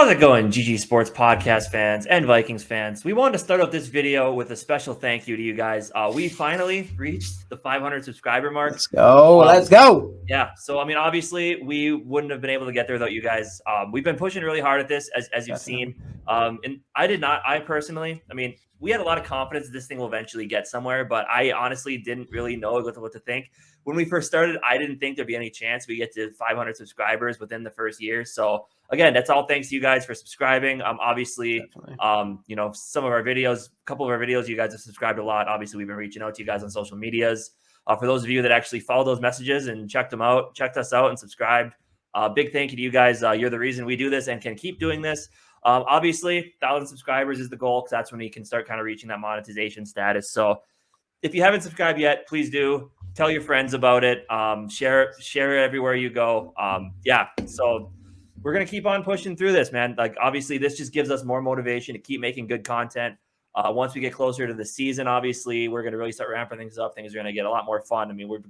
How's it going, GG Sports Podcast fans and Vikings fans? We wanted to start out this video with a special thank you to you guys. We finally reached the 500 subscriber mark. Let's go. Let's go. Yeah. So, I mean, obviously, we wouldn't have been able to get there without you guys. We've been pushing really hard at this, as you've seen. And I personally, we had a lot of confidence that this thing will eventually get somewhere, but I honestly didn't really know what to think. When we first started, I didn't think there'd be any chance we get to 500 subscribers within the first year. So again, that's all thanks to you guys for subscribing. Obviously, some of our videos, a couple of our videos, you guys have subscribed a lot. Obviously, we've been reaching out to you guys on social medias. For those of you that actually followed those messages and checked us out and subscribed, big thank you to you guys. You're the reason we do this and can keep doing this. Obviously, 1,000 subscribers is the goal because that's when you can start kind of reaching that monetization status. So if you haven't subscribed yet, please do. Tell your friends about it. Share it everywhere you go. So we're going to keep on pushing through this, man. Like, obviously, this just gives us more motivation to keep making good content. Once we get closer to the season, obviously, we're going to really start ramping things up. Things are going to get a lot more fun. I mean, we're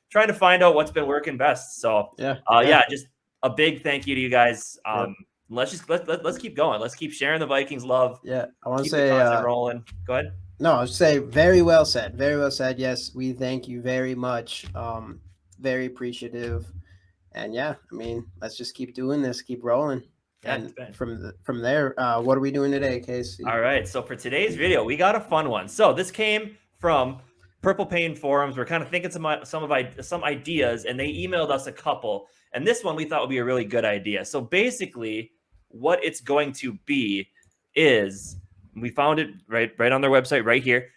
trying to find out what's been working best. So, just a big thank you to you guys. Let's keep going. Let's keep sharing the Vikings love. Yeah, I want to keep say the content rolling. Go ahead. No, I would say very well said. Very well said. Yes, we thank you very much. Very appreciative. And let's just keep doing this, keep rolling. And from there, what are we doing today, Casey? All right. So for today's video, we got a fun one. So this came from Purple Pain forums. We're kind of thinking some ideas, and they emailed us a couple. And this one we thought would be a really good idea. So basically, what it's going to be is, we found it right on their website right here.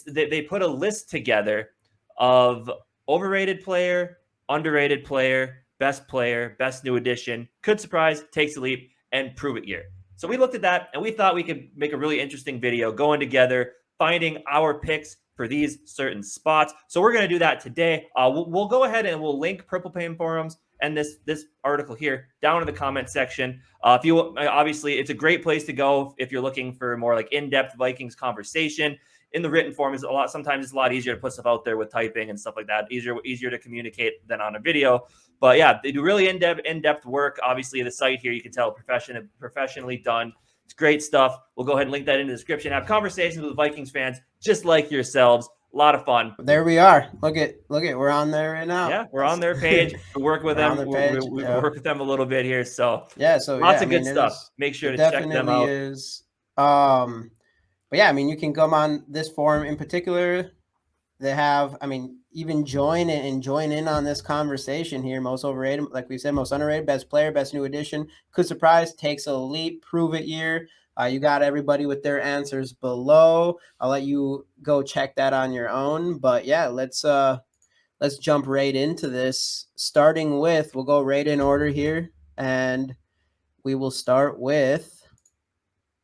They put a list together of overrated player, underrated player, best new addition, could surprise, takes a leap, and prove it year. So we looked at that and we thought we could make a really interesting video going together, finding our picks for these certain spots. So we're going to do that today. We'll go ahead and we'll link Purple Pain forums and this article here down in the comment section. If you obviously, it's a great place to go if you're looking for more like in-depth Vikings conversation. In the written form is sometimes it's a lot easier to put stuff out there with typing and stuff like that. Easier to communicate than on a video. But yeah, they do really in-depth work. Obviously, the site here, you can tell professionally done. It's great stuff. We'll go ahead and link that in the description. Have conversations with Vikings fans just like yourselves. A lot of fun. There we are. Look at. We're on there right now. Yeah, we're on their page. We work with them. We work with them a little bit here. So lots of good stuff. Make sure to check them out. But yeah, you can come on this forum in particular. They have, even join in on this conversation here. Most overrated, like we said, most underrated, best player, best new addition, could surprise, takes a leap, prove it year. You got everybody with their answers below. I'll let you go check that on your own. But yeah, let's jump right into this. Starting with, we'll go right in order here, and we will start with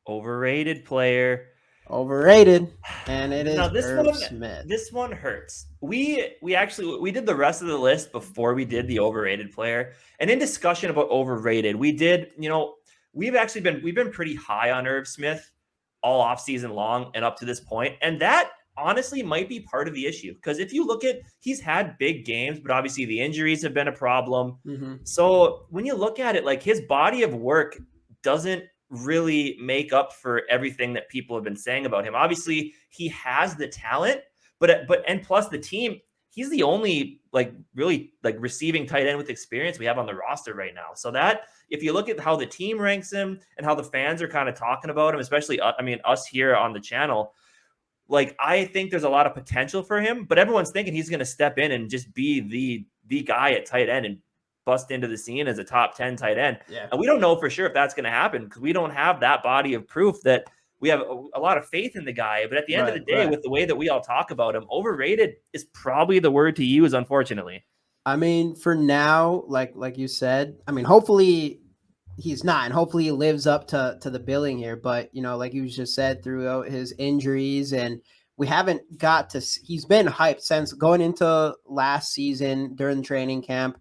overrated player. Overrated, and it is Irv Smith. This one hurts. We did the rest of the list before we did the overrated player, and in discussion about overrated, we did, we've been pretty high on Irv Smith all off season long and up to this point, and that honestly might be part of the issue, because if you look at, he's had big games, but obviously the injuries have been a problem. So when you look at it, like, his body of work doesn't really make up for everything that people have been saying about him. Obviously, he has the talent, but plus the team, he's the only really receiving tight end with experience we have on the roster right now. So that, if you look at how the team ranks him and how the fans are kind of talking about him, especially us here on the channel, I think there's a lot of potential for him, but everyone's thinking he's going to step in and just be the guy at tight end and bust into the scene as a top 10 tight end. Yeah. And we don't know for sure if that's going to happen, because we don't have that body of proof that we have a lot of faith in the guy. But at the end of the day, with the way that we all talk about him, overrated is probably the word to use, unfortunately. For now, like you said, hopefully he's not, and hopefully he lives up to the billing here. But, like you just said, throughout his injuries, and we haven't got to, he's been hyped since going into last season during training camp.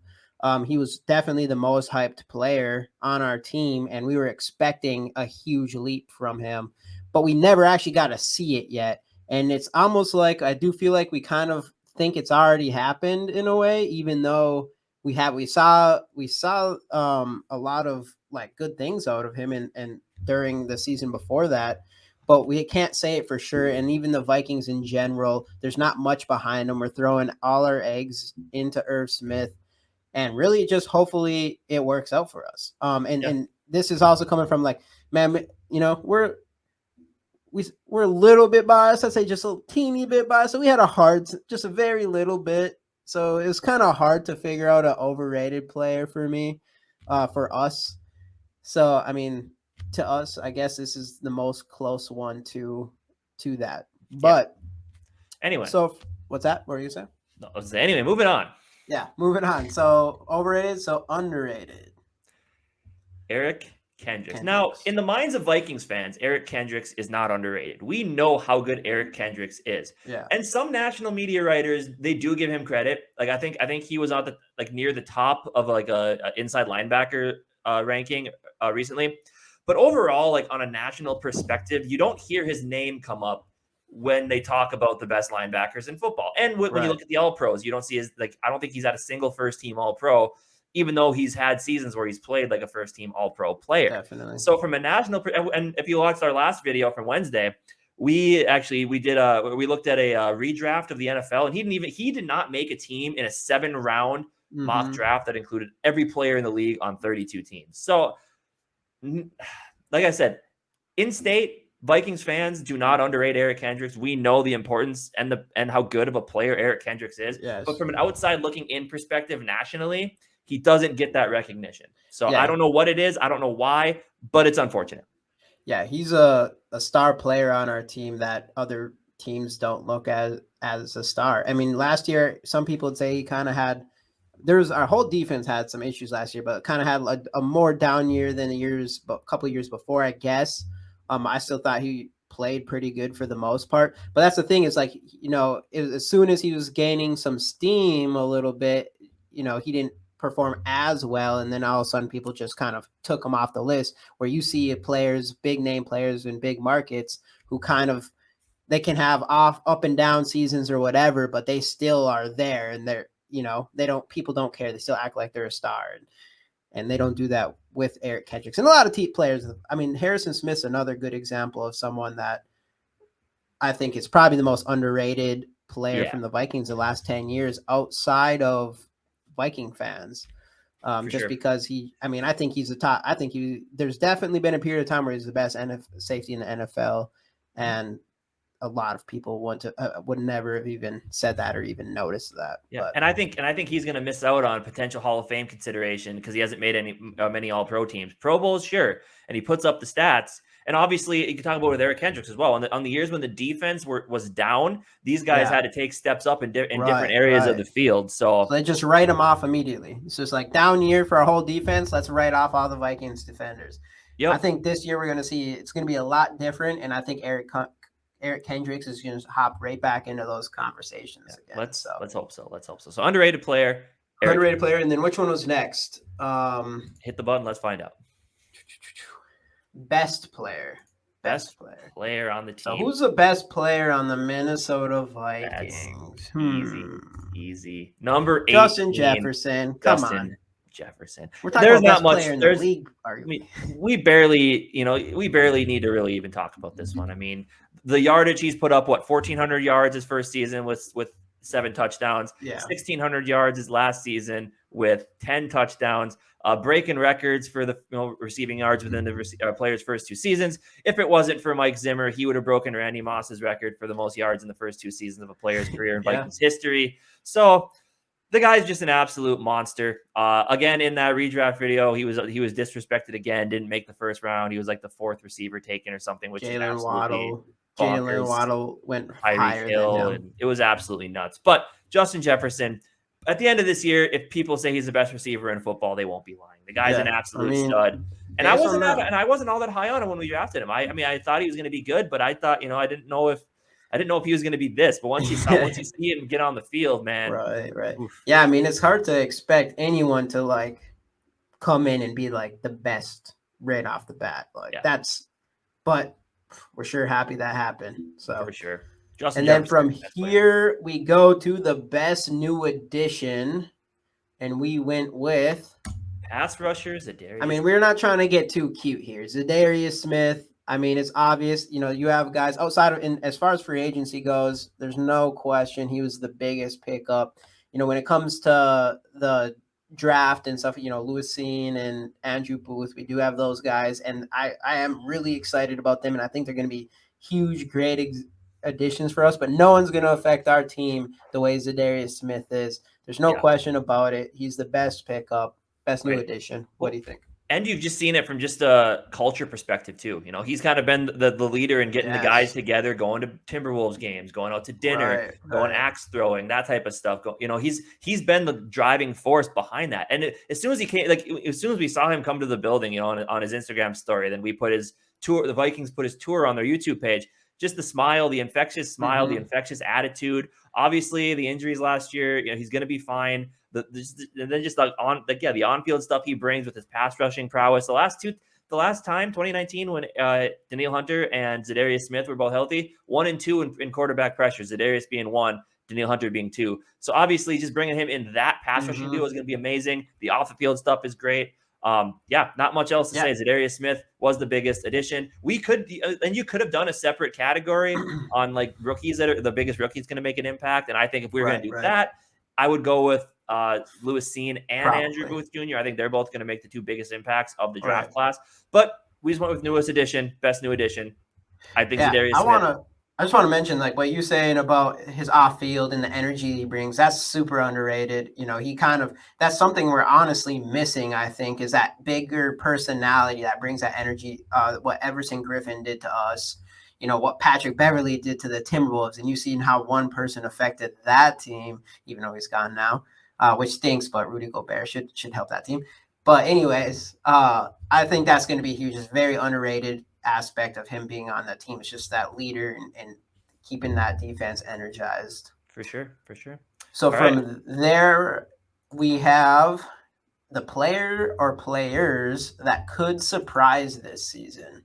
He was definitely the most hyped player on our team, and we were expecting a huge leap from him, but we never actually got to see it yet. And it's almost like, I do feel like we kind of think it's already happened in a way, even though we saw a lot of like good things out of him and during the season before that, but we can't say it for sure. And even the Vikings in general, there's not much behind them. We're throwing all our eggs into Irv Smith, and really just hopefully it works out for us. And this is also coming from like, man, we're a little bit biased. I'd say just a teeny bit biased. So we had just a very little bit. So it was kind of hard to figure out an overrated player for me, for us. So I mean, to us, I guess this is the most close one to that. But anyway, so what's that? What were you saying? No, anyway, moving on. Yeah, moving on. So overrated, so underrated. Eric Kendricks. Now, in the minds of Vikings fans, Eric Kendricks is not underrated. We know how good Eric Kendricks is. Yeah. And some national media writers, they do give him credit. Like I think he was on the near the top of like a inside linebacker ranking recently. But overall, like on a national perspective, you don't hear his name come up when they talk about the best linebackers in football. And when you look at the All Pros, you don't see I don't think he's at a single first team All Pro, even though he's had seasons where he's played like a first team All Pro player. Definitely. So from a national, and if you watched our last video from Wednesday, we looked at a redraft of the NFL, and he did not make a team in a 7-round mock draft that included every player in the league on 32 teams. So like I said, in state, Vikings fans do not underrate Eric Kendricks. We know the importance and how good of a player Eric Kendricks is. Yes. But from an outside looking in perspective nationally, he doesn't get that recognition. So I don't know what it is. I don't know why, but it's unfortunate. Yeah, he's a star player on our team that other teams don't look at as a star. I mean, last year, some people would say he kind of had our whole defense had some issues last year, but kind of had a more down year than a couple of years before, I guess. I still thought he played pretty good for the most part, but that's the thing is like, as soon as he was gaining some steam a little bit, he didn't perform as well. And then all of a sudden people just kind of took him off the list, where you see big name players in big markets who they can have up and down seasons or whatever, but they still are there, and people don't care. They still act like they're a star. And they don't do that with Eric Kendricks. And a lot of players, I mean, Harrison Smith's another good example of someone that I think is probably the most underrated player from the Vikings the last 10 years outside of Viking fans. Because I think he's the top. I think there's definitely been a period of time where he's the best safety in the NFL. And a lot of people would never have even said that or even noticed that. Yeah, but. and I think he's going to miss out on potential Hall of Fame consideration because he hasn't made many All Pro teams. Pro Bowls, sure, and he puts up the stats. And obviously, you can talk about with Eric Kendricks as well. On the years when the defense was down, these guys had to take steps up in different areas of the field. So they just write them off immediately. It's just like down year for our whole defense. Let's write off all the Vikings defenders. Yep. I think this year we're going to see it's going to be a lot different, and I think Eric Kendricks is going to hop right back into those conversations again. Let's hope so. So underrated player. Underrated player. And then which one was next? Hit the button. Let's find out. Best player. Best player on the team. So who's the best player on the Minnesota Vikings? Easy. Number 8. Justin Jefferson. Come on. Jefferson. We're talking about best player in the league. We barely need to really even talk about this one. I mean, the yardage he's put up, 1,400 yards his first season with 7 touchdowns. 1,600 yards his last season with 10 touchdowns. Breaking records for the receiving yards within the player's first 2 seasons. If it wasn't for Mike Zimmer, he would have broken Randy Moss's record for the most yards in the first 2 seasons of a player's career in Vikings history. So the guy's just an absolute monster. Again, in that redraft video, he was disrespected again. Didn't make the first round. He was like the 4th receiver taken or something, which is absolutely Jalen Waddle went higher Hill, than him. And it was absolutely nuts. But Justin Jefferson, at the end of this year, if people say he's the best receiver in football, they won't be lying. The guy's an absolute stud. And I wasn't all that high on him when we drafted him. I mean, I thought he was going to be good, but I thought, I didn't know if he was going to be this. But once you see him get on the field, man. Right. Oof. Yeah, I mean, it's hard to expect anyone to come in and be the best right off the bat. But we're sure happy that happened. So for sure. Then from here we go to the best new addition, and we went with Pass rushers, I Zadarius. mean, we're not trying to get too cute here. Zadarius Smith. I mean, it's obvious. You have guys outside of, as far as free agency goes, there's no question he was the biggest pickup. When it comes to the draft and stuff, Lewis Cine and Andrew Booth, we do have those guys, and I am really excited about them, and I think they're going to be huge, great additions for us. But no one's going to affect our team the way Zadarius Smith is. There's no question about it. He's the best pickup. Best new addition. What do you think? And you've just seen it from just a culture perspective too. He's kind of been the leader in getting the guys together, going to Timberwolves games, going out to dinner, going axe throwing, that type of stuff. He's been the driving force behind that. And as soon as he came, as soon as we saw him come to the building, on his Instagram story, then we put his tour. The Vikings put his tour on their YouTube page. Just the smile, the infectious smile, the infectious attitude. Obviously, the injuries last year, he's going to be fine. And then just the on-field stuff he brings with his pass rushing prowess. The last time, 2019, when Daniil Hunter and Zadarius Smith were both healthy, 1 and 2 in quarterback pressure. Zadarius being 1, Daniil Hunter being 2. So obviously, just bringing him in that pass rushing duo is going to be amazing. The off-the-field stuff is great. Not much else to say. Zadarius Smith was the biggest addition. You could have done a separate category on like rookies that are the biggest rookies going to make an impact. And I think if we were going to do that, I would go with Lewis Cine and Andrew Booth Jr. I think they're both going to make the 2 biggest impacts of the draft class. But we just went with newest edition, best new edition. I think Zadarius Smith. I just want to mention, like, what you're saying about his off field and the energy he brings. That's super underrated. That's something we're honestly missing, I think, is that bigger personality that brings that energy. What Everson Griffin did to us, what Patrick Beverley did to the Timberwolves, and you've seen how one person affected that team, even though he's gone now, which stinks, but Rudy Gobert should help that team. But anyways, I think that's going to be huge. It's very underrated aspect of him being on the team. It's just that leader and keeping that defense energized. For sure. So from there, we have the player or players that could surprise this season.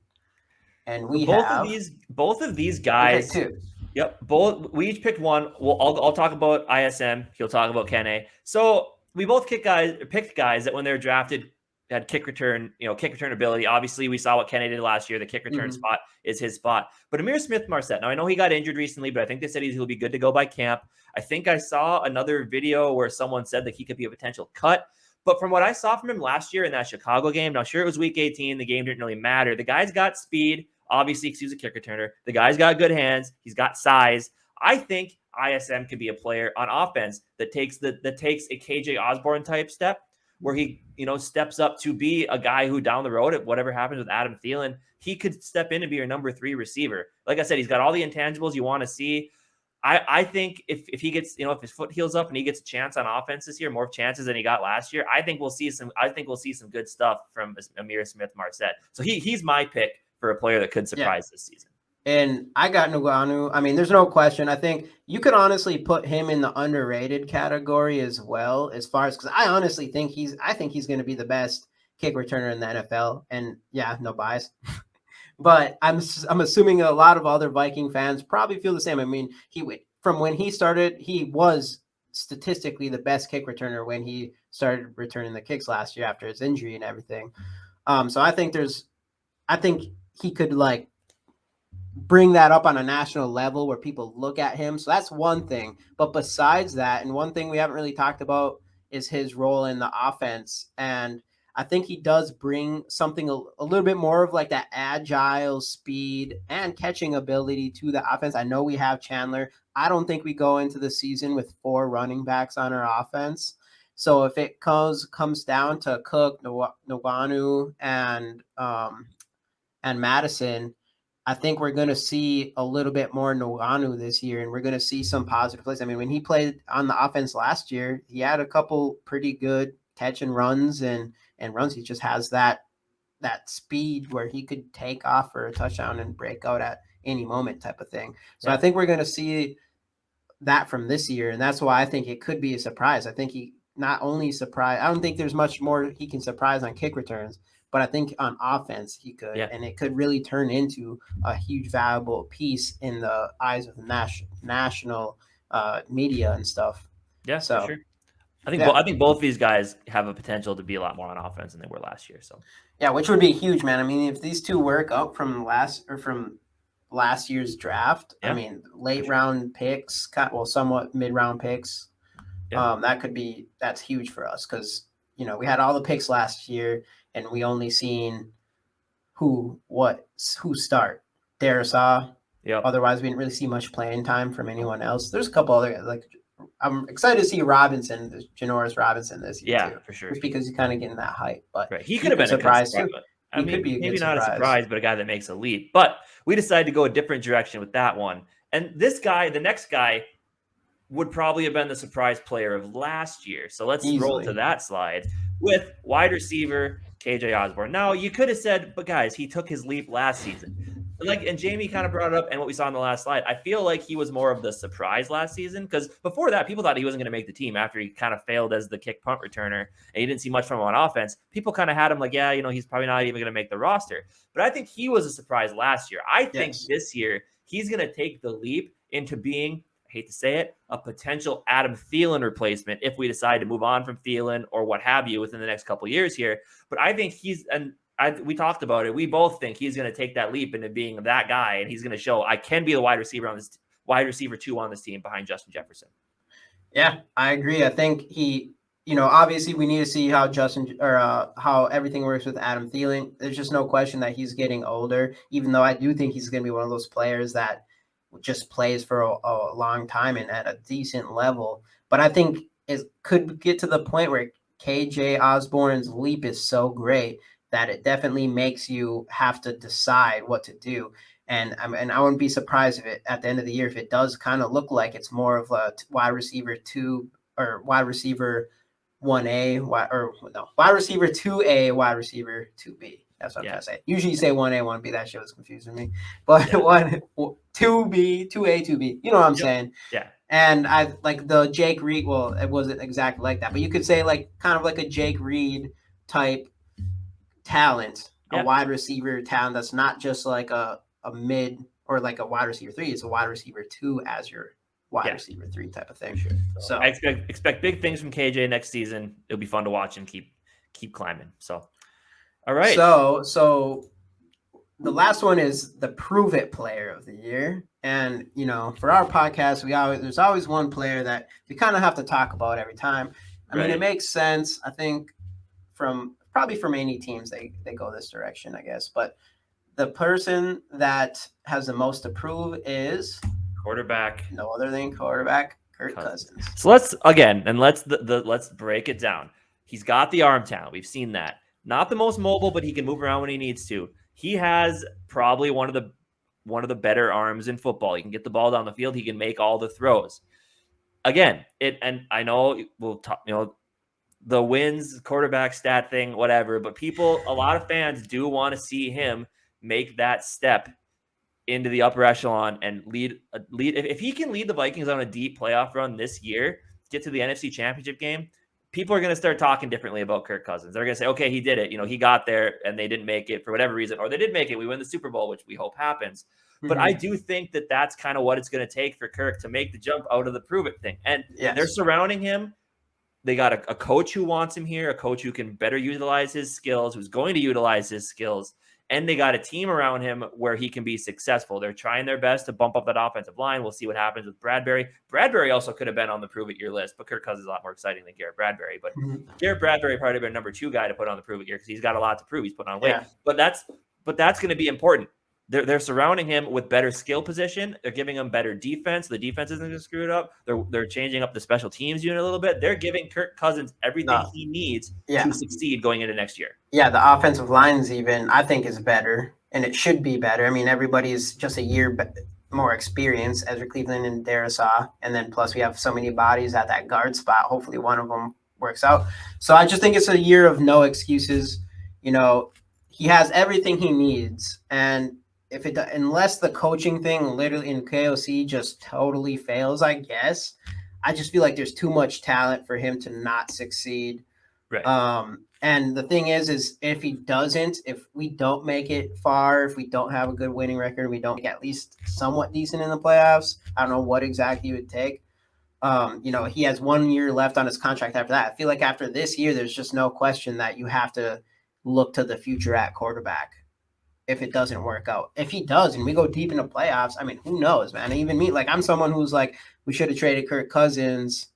And we both of these guys. Two. Yep. We each picked one. Well, I'll talk about ISM. He'll talk about Kene. So we both picked guys that when they're drafted had kick return ability. Obviously, we saw what Kene did last year. The kick return spot is his spot. But Ihmir Smith-Marsette, now I know he got injured recently, but I think they said he'll be good to go by camp. I think I saw another video where someone said that he could be a potential cut. But from what I saw from him last year in that Chicago game, now sure it was week 18, the game didn't really matter. The guy's got speed, obviously because he was a kick returner. The guy's got good hands. He's got size. I think ISM could be a player on offense that takes a KJ Osborne type step, where he, steps up to be a guy who down the road, if whatever happens with Adam Thielen, he could step in and be your number 3 receiver. Like I said, he's got all the intangibles you want to see. I think if he gets, if his foot heals up and he gets a chance on offense this year, more chances than he got last year, I think we'll see some good stuff from Ihmir Smith-Marsette. So he's my pick for a player that could surprise this season. And I got Nuganu. I mean, there's no question. I think you could honestly put him in the underrated category as well, as far as, because I honestly think he's going to be the best kick returner in the NFL. And yeah, no bias. But I'm assuming a lot of other Viking fans probably feel the same. I mean, from when he started, he was statistically the best kick returner when he started returning the kicks last year after his injury and everything. So I think he could bring that up on a national level where people look at him. So that's one thing. But besides that, and one thing we haven't really talked about is his role in the offense. And I think he does bring something a little bit more of like that agile speed and catching ability to the offense. I know we have Chandler. I don't think we go into the season with 4 running backs on our offense. So if it comes down to Cook, Nowanu, and Madison, I think we're going to see a little bit more Nowanu this year, and we're going to see some positive plays. I mean, when he played on the offense last year, he had a couple pretty good catch and runs and runs. He just has that speed where he could take off for a touchdown and break out at any moment type of thing. So I think we're going to see that from this year, and that's why I think it could be a surprise. I think he not only surprise. I don't think there's much more he can surprise on kick returns, but I think on offense he could, and it could really turn into a huge valuable piece in the eyes of the national media and stuff. Yeah, so. for sure. I think both these guys have a potential to be a lot more on offense than they were last year. So yeah, which would be huge, man. I mean, if these two work up from last year's draft, I yeah, mean, for late sure. round picks, well, somewhat mid round picks. Yeah, That's huge for us because we had all the picks last year and we only seen who start. Darisaw. yep, Otherwise, we didn't really see much playing time from anyone else. There's a couple other guys, like I'm excited to see Janoris Robinson this year yeah, too, for sure. just because he's kind of getting that hype. But Right. He could he have could been a good surprise surprise. too. I He could mean, be a good maybe not a surprise. surprise, but a guy that makes a leap. But we decided to go a different direction with that one. And this guy, the next guy, would probably have been the surprise player of last year. So let's roll to Easily. that slide with wide receiver KJ Osborne. Now, you could have said, but guys, he took his leap last season. And Jamie kind of brought it up and what we saw in the last slide. I feel like he was more of the surprise last season because before that, people thought he wasn't going to make the team after he kind of failed as the kick punt returner and you didn't see much from him on offense. People kind of had him like, yeah, he's probably not even going to make the roster. But I think he was a surprise last year. I think Yes. this year he's going to take the leap into being, I hate to say it, a potential Adam Thielen replacement if we decide to move on from Thielen or what have you within the next couple of years here. But I think we talked about it. We both think he's going to take that leap into being that guy, and he's going to show I can be the wide receiver 2 on this team behind Justin Jefferson. Yeah, I agree. I think obviously we need to see how how everything works with Adam Thielen. There's just no question that he's getting older, even though I do think he's going to be one of those players that just plays for a long time and at a decent level. But I think it could get to the point where KJ Osborne's leap is so great that it definitely makes you have to decide what to do. And I wouldn't be surprised if at the end of the year, if it does kind of look like it's more of a wide receiver 2 or wide receiver 1A, wide receiver 2A, wide receiver 2B. That's what I'm trying to say. Usually you say 1A, 1B. That shit was confusing me. But 2B, 2A, 2B. You know what I'm saying? Yeah. And I like the Jake Reed. Well, it wasn't exactly like that, but you could say like kind of like a Jake Reed type talent, a wide receiver talent that's not just like a mid or like a wide receiver 3. It's a wide receiver 2 as your wide receiver 3 type of thing. Sure. So I expect big things from KJ next season. It'll be fun to watch and keep climbing. So, all right. So the last one is the Prove It Player of the Year, and for our podcast, there's always one player that we kind of have to talk about every time. I mean, it makes sense. I think probably from any teams they go this direction, I guess, but the person that has the most to prove is quarterback. No other than quarterback Kirk Cousins. So let's break it down. He's got the arm talent. We've seen that. Not the most mobile, but he can move around when he needs to. He has probably one of the better arms in football. He can get the ball down the field. He can make all the throws. Again, and I know we'll talk, the wins, quarterback stat thing, whatever, but a lot of fans do want to see him make that step into the upper echelon and lead. If he can lead the Vikings on a deep playoff run this year, get to the NFC Championship game, people are going to start talking differently about Kirk Cousins. They're going to say, okay, he did it. He got there and they didn't make it for whatever reason, or they did make it. We win the Super Bowl, which we hope happens. Mm-hmm. But I do think that that's kind of what it's going to take for Kirk to make the jump out of the prove it thing. And they're surrounding him. They got a coach who wants him here, a coach who can better utilize his skills, who's going to utilize his skills. And they got a team around him where he can be successful. They're trying their best to bump up that offensive line. We'll see what happens with Bradbury. Bradbury also could have been on the prove it year list, but Kirk Cousins is a lot more exciting than Garrett Bradbury. But Garrett Bradbury probably been number 2 guy to put on the prove it year because he's got a lot to prove. He's putting on weight. Yeah. But that's going to be important. They're surrounding him with better skill position. They're giving him better defense. The defense isn't going to screw it up. They're changing up the special teams unit a little bit. They're giving Kirk Cousins everything he needs to succeed going into next year. Yeah, the offensive lines even, I think, is better, and it should be better. I mean, everybody's just a year more experience, Ezra Cleveland and Darisaw, and then plus we have so many bodies at that guard spot. Hopefully one of them works out. So I just think it's a year of no excuses. He has everything he needs, and unless the coaching thing literally in KOC just totally fails, I guess, I just feel like there's too much talent for him to not succeed. Right. And the thing is if we don't make it far, if we don't have a good winning record, we don't get at least somewhat decent in the playoffs, I don't know what exactly it would take. He has 1 year left on his contract after that. I feel like after this year, there's just no question that you have to look to the future at quarterback if it doesn't work out. If he does and we go deep into playoffs, I mean, who knows, man? Even me, like I'm someone who's like, we should have traded Kirk Cousins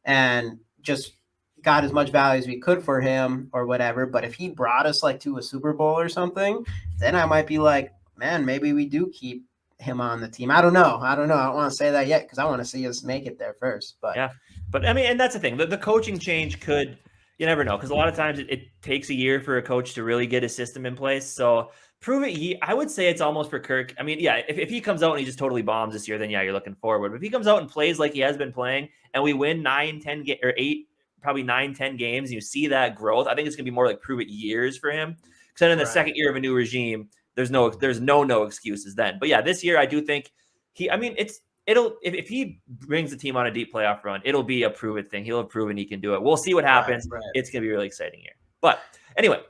and just got as much value as we could for him or whatever. But if he brought us like to a Super Bowl or something, then I might be like, man, maybe we do keep him on the team. I don't know. I don't want to say that yet because I want to see us make it there first. But yeah, but I mean, and that's the thing. The coaching change could, you never know, because a lot of times it takes a year for a coach to really get his system in place. So prove it. I would say it's almost for Kirk. I mean, yeah, if he comes out and he just totally bombs this year, then yeah, you're looking forward. But if he comes out and plays like he has been playing and we win 9, 10 or 8, probably 9, 10 games, and you see that growth, I think it's going to be more like prove it years for him. Because then in the second year of a new regime, there's no excuses then. But yeah, this year I do think if he brings the team on a deep playoff run, it'll be a prove it thing. He'll have proven he can do it. We'll see what happens. Right. It's going to be a really exciting year. But anyway,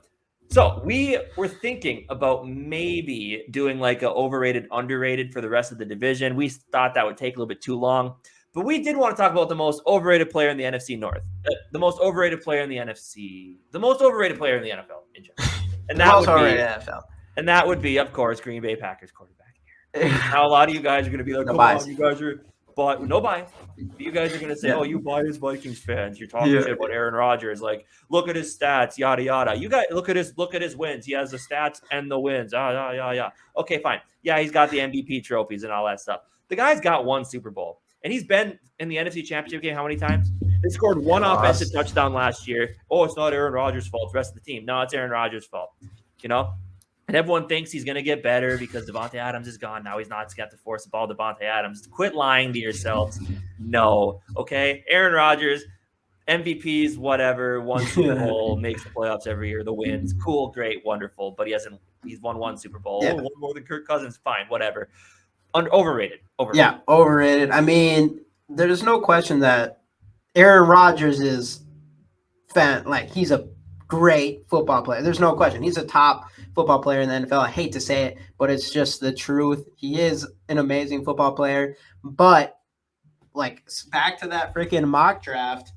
so we were thinking about maybe doing like a overrated, underrated for the rest of the division. We thought that would take a little bit too long. But we did want to talk about the most overrated player in the NFC North, the most overrated player in the NFC, the most overrated player in the NFL in general. And that would be, of course, Green Bay Packers quarterback. Now a lot of you guys are going to be like, come on, you guys are, but no bias. You guys are going to say, oh, you biased Vikings fans. You're talking shit about Aaron Rodgers. Like, look at his stats, yada yada. You guys look at his wins. He has the stats and the wins. Yeah. Okay, fine. Yeah, he's got the MVP trophies and all that stuff. The guy's got 1 Super Bowl, and he's been in the NFC Championship game how many times? They scored 1 offensive touchdown last year. Oh, it's not Aaron Rodgers' fault. It's the rest of the team. No, it's Aaron Rodgers' fault. And everyone thinks he's going to get better because Devontae Adams is gone. Now he's not. He's got to force the ball to Devontae Adams. Quit lying to yourselves. No. Okay? Aaron Rodgers, MVPs, whatever, 1 Super Bowl, makes the playoffs every year, the wins. Cool, great, wonderful. But he's won 1 Super Bowl. Yeah. 1 more than Kirk Cousins. Fine, whatever. Overrated. Yeah, overrated. I mean, there's no question that Aaron Rodgers is he's a great football player. There's no question. He's a top football player in the NFL. I hate to say it, but it's just the truth. He is an amazing football player. But like back to that freaking mock draft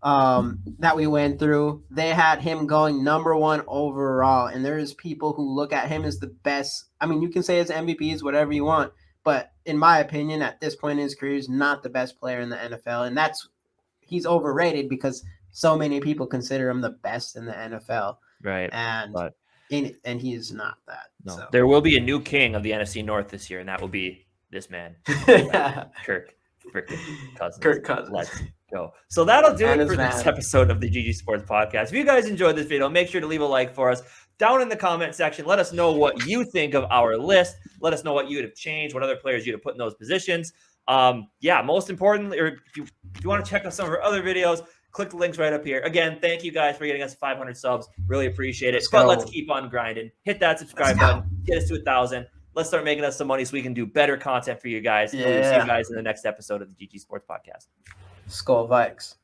that we went through, they had him going number 1 overall. And there's people who look at him as the best. I mean, you can say it's MVPs, whatever you want. But in my opinion, at this point in his career, he's not the best player in the NFL. And he's overrated because so many people consider him the best in the NFL. Right. And he is not that. No. So. There will be a new king of the NFC North this year, and that will be this man. Kirk Cousins. Let's go. So that'll do it for this episode of the GG Sports Podcast. If you guys enjoyed this video, make sure to leave a like for us down in the comment section. Let us know what you think of our list. Let us know what you would have changed, what other players you'd have put in those positions. Most importantly, or if you want to check out some of our other videos, click the links right up here. Again, thank you guys for getting us 500 subs. Really appreciate it. But let's keep on grinding. Hit that subscribe button. Get us to 1,000. Let's start making us some money so we can do better content for you guys. Yeah. We'll see you guys in the next episode of the GG Sports Podcast. Skol Vikings.